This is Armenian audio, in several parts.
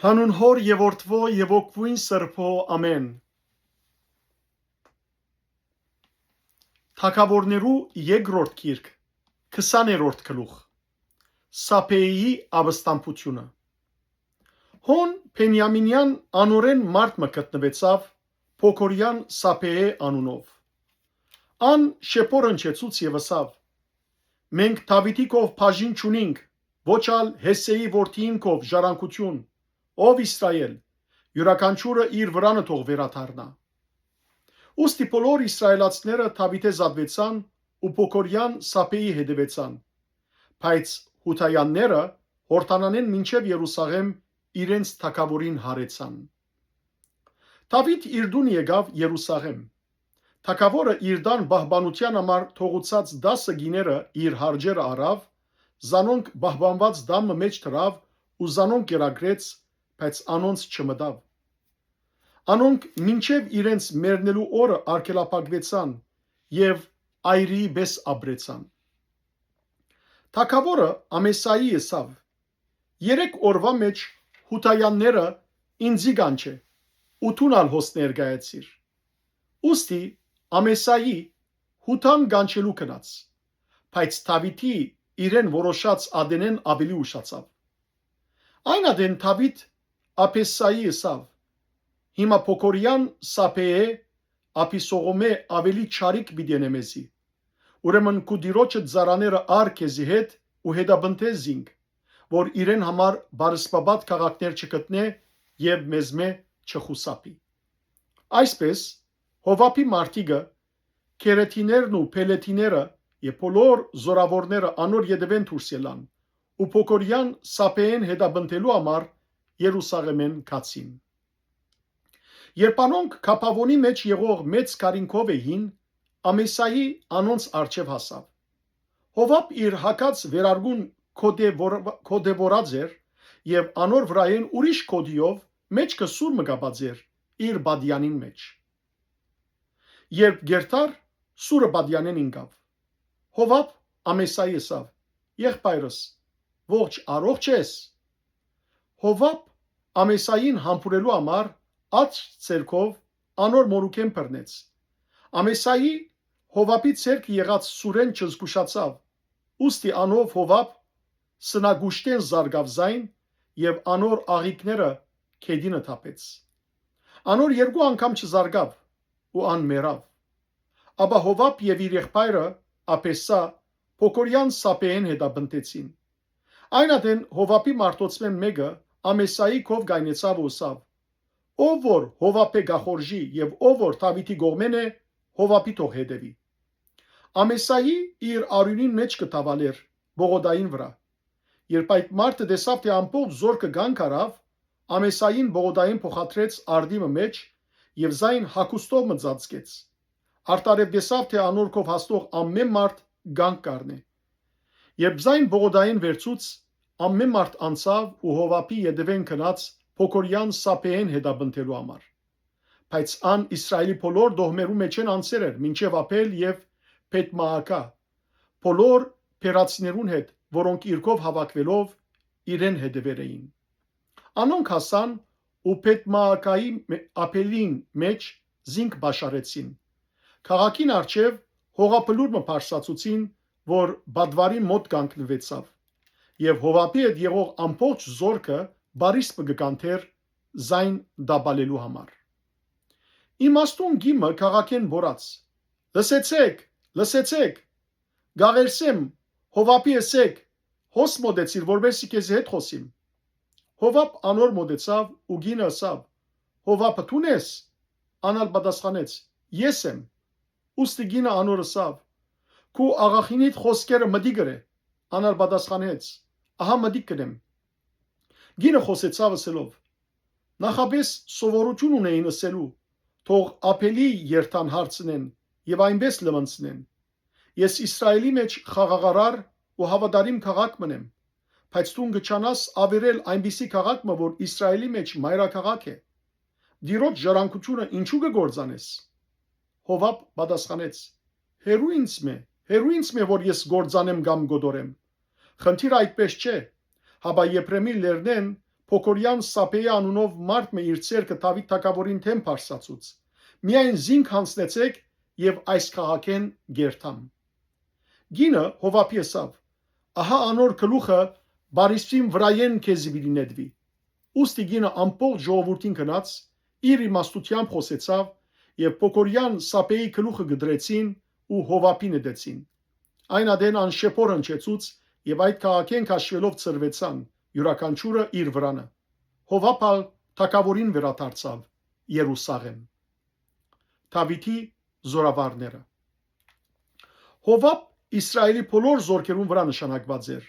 Հանուն Հոր եւ Որդվո եւ Օգվույն Սրբո ամեն։ Թագավորներու երկրորդ գիրք 20-րդ գլուխ Սափեիի ավստամբությունը։ Հոն Փենյամինյան անորեն մարդ մը գտնվեցավ Փոքորյան Սափեե անունով։ Ան շեփորընչեցուց եւ ասավ. Մենք Դավիթիկով բաժին չունենք, ոչ ալ Հեսեի որդիինքով ժառանգություն, ով Իսրայել, յուրաքանչյուրը իր վրանը թող վերադառնա։ Ուստի բոլոր իսրայելացիները Դավիթե զատվեցան ու Փոքորյան Սափեի հետևեցան, բայց հութայանները Հորդանանեն մինչև Երուսաղեմ իրենց թագավորին հարեցան։ Դավիթ իր դուն եկավ Երուսաղեմ։ Թագավորը իր դան բահբանության համար թողուցած 10 գիները իր հարջերը առավ, զանոնք բահբանված դամը մեջ դրավ ու զանոնք կերակրեց, բայց անոնց չմտավ։ Անոնք մինչև իրենց մեռնելու օրը արգելափակվեցան եւ այրիի պես ապրեցան։ Թագավորը Ամեսայի ասավ. Երեք օրվա մեջ հութայանները ինձի կանչե ու թունալ հոս ներկայացիր։ Ուստի Ամեսայի հութան կանչելու գնաց, բայց Դավիթի իրեն որոշած ադենեն ավելի ուշացավ։ Այն ադեն Դավիթ Ափեսայի ասավ. Հիմա Փոքորյան Սափեե Ափիսողոմե ավելի չարիք բիդենե մեզի։ Ուրեմն քու դիրոջը ծարաները առ քեզի հետ ու հետաբնտե զինք, որ իրեն համար բարսպաբատ քաղաքներ չգտնե եւ մեզմե չխուսապի։ Այսպես Հովապի մարդիկը, Քերեթիներն ու Փելեթիները եւ բոլոր զորավորները անոր յետևեն դուրս ելան ու Փոքորյան Սափեեն հետաբնտելու համար Երուսաղեմեն գացին։ Երբ անոնք Քափավոնի մեջ եղող մեծ կարինքով էին, Ամեսայի անոնց առջև հասավ։ Հովապ իր հակած վերարգուն կոդեվորած էր եւ անոր վրայեն ուրիշ կոդիով մեջքը սուր մգաբած էր իր բադյանին մեջ։ Երբ գերտար սուրը բադյանեն ինկավ։ Հովապ Ամեսայի ասավ. Եղբայրս, ողջ առողջ ես։ Հովապ Ամեսային համբուրելու համար աջ ցերկով անոր մորուքեն բռնեց։ Ամեսայի Հովապի ցերկ եղած սուրեն չզգուշացավ։ Ուստի անով Հովապ սնագուշտեն զարգավ զայն եւ անոր աղիքները քեդինը թափեց։ Անոր երկու անգամ չզարգավ ու ան մեռավ։ Ապա Հովապ եւ իր եղբայրը Ափեսա Փոքորյան Սափեեն հետաբնտեցին։ Այն ադեն Հովապի մարդոցմեն մեկը Ամեսայի քով գայնեցավ ու ասավ. Ով որ Հովապե գախորժի եւ ով որ Դավիթի գողմեն է, Հովապի թող հետևի։ Ամեսայի իր արյունին մեջ կտավալեր Բողոդային վրա։ Երբ այդ մարդը տեսավ թե ամբողջ զորքը գանք արավ, Ամեսային Բողոդային փոխադրեց արդիմը մեջ եւ զայն հակուստով մծածկեց։ Արտարև տեսավ թե անորքով հաստող ամեն մարդ գանք կառնե։ Երբ զայն Բողոդային վերցուց, ամեն մարդ անցավ ու Հովապի յետևեն գնաց Փոքորյան Սափեեն հետաբնտելու համար։ Բայց ան Իսրայելի բոլոր դողմերու մեջ են անցեր էր մինչև ապել եւ Փեթմաակա, բոլոր փերացիներուն հետ, որոնք իրքով հավաքվելով իրեն հետևեր էին։ Անոնք հասան ու Փեթմաակայի ապելին մեջ զինք բաշարեցին։ Քաղաքին առջև հողապլուրը բարձրացուցին, որ բադվարին մոտ կանգնվեցավ, եւ Հովապի հետ եղող ամբողջ զորքը բարիսպը գկանթեր զայն դաբալելու համար։ Իմաստուն գիմը քաղաքեն բորած. Լսեցեք, լսեցեք, գաղերսեմ, Հովապի ասեք, հոս մոդեցիր, որովհետեւ քեզ հետ խոսիմ։ Հովապ անոր մոդեցավ ու գինը ասավ. Հովապը տուն ես։ Անալ պատասխանեց. Ես եմ։ Ուստի գինը անոր ասավ. Քու աղախինիդ խոսքերը մդի գրե։ Անալ պատասխանեց. Ահա մդի կնեմ։ Գինը խոսեցավ ասելով. Նախապես սովորություն ունեին ասելու, թող ապելի երթան հարցնեն եւ այնպես լմնցնեն։ Ես Իսրայելի մեջ խաղաղարար ու հավատարիմ քաղաք մնեմ, բայց դու գճանաս ավերել այնպիսի քաղաք մը, որ Իսրայելի մեջ մայրաքաղաք է։ Դիրոջ ժառանգությունը ինչու կգործանես։ Հովապ պատասխանեց. Հերու ինձ մե, որ ես գործանեմ կամ գոդորեմ։ Խնդիրը այդպես չէ, հաբա Եփրեմի լերնեն Փոքորյան Սապեի անունով մարդ մը իր ցերկը Դավիթ թագավորին թեմ փարսացուց։ Միայն զինք հանցնեցեք եւ այս քաղաքեն գերթամ։ Գինը Հովապի եսավ. ահա անոր գլուխը բարիսպին վրայեն քեզի պիտի նետվի։ Ուստի գինը ամբողջ ժողովրդին գնաց, իր իմաստությամբ խոսեցավ եւ Փոքորյան Սապեի գլուխը գդրեցին ու Հովապի նետեցին։ Այն ադեն անշեփոր հնչեցուց եւ այդ քաղաքեն քաշվելով ծրվեցան յուրաքանչյուրը իր վրանը։ Հովապալ թագավորին վերադարձավ Երուսաղեմ։ Դավիթի զորավարները։ Հովապ Իսրայելի բոլոր զորքերուն վրա նշանակված էր։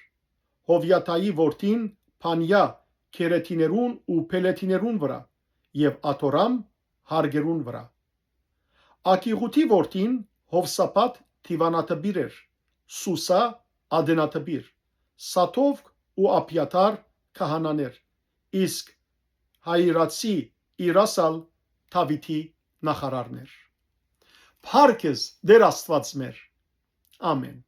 Հովյաթայի որդին Փանյա քերեթիներուն ու փելեթիներուն վրա եւ Աթորամ հարգերուն վրա։ Ակիղութի որդին Հովսապատ Թիվանաթբիր էր, Սուսա Ադենաթբիր, Սաթով ու Ափիաթար քահանաներ, իսկ Հայրացի Իրասալ Դավիթի նախարարներ։ Փառքես Դեր Աստված մեր։ Ամեն։